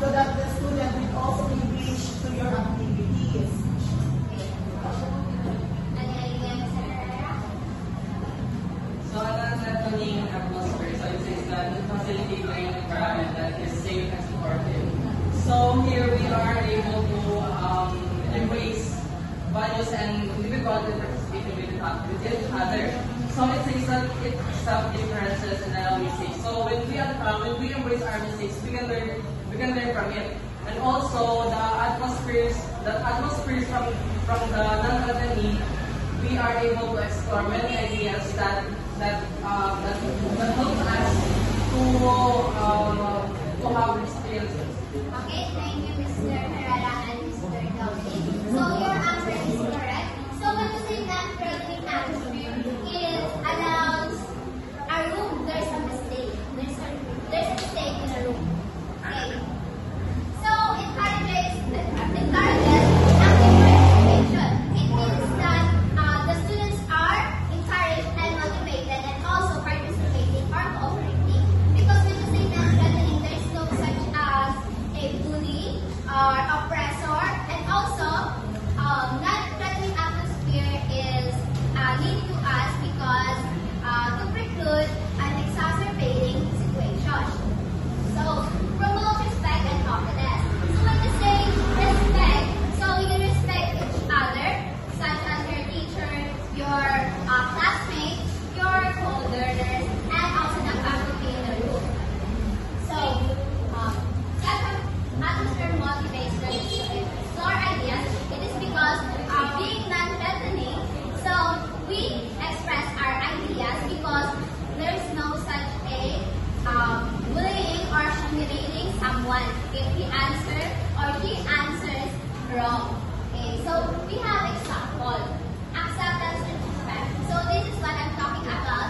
so that the student will also engage to your activities. So another learning atmosphere, so it says that to facilitate learning environment that is safe and supportive. So here we are able to embrace values and individual participation with each other. So it says that it accepts differences and allow mistakes. So when we embrace our mistakes, we can learn from it. And also the atmospheres from the non-academy, we are able to explore many ideas that help us to have experiences. Okay, thank you, Mr. Herrera and Mr. Dominic. So your answer is correct. So when you say non-threatening atmosphere, it allows a room. There's a mistake. There's a mistake in a room. Okay. So it encourages active participation. It means that the students are encouraged and motivated and also participating or cooperating. Because when you say non-threatening, there's no such as a bully or oppressor, and also non-threatening atmosphere is lead to us because to preclude an exacerbating situation. So promote respect and confidence. So when you say respect, so we can respect each other, such as your teachers, your classmates, your co-learners, and also the faculty in the room. So atmosphere motivates students to explore ideas. It is because being non-threatening, so we express our ideas because there is no such a bullying or humiliating someone if he answers or she answers wrong. Okay, so we have example, acceptance and respect. So this is what I'm talking about.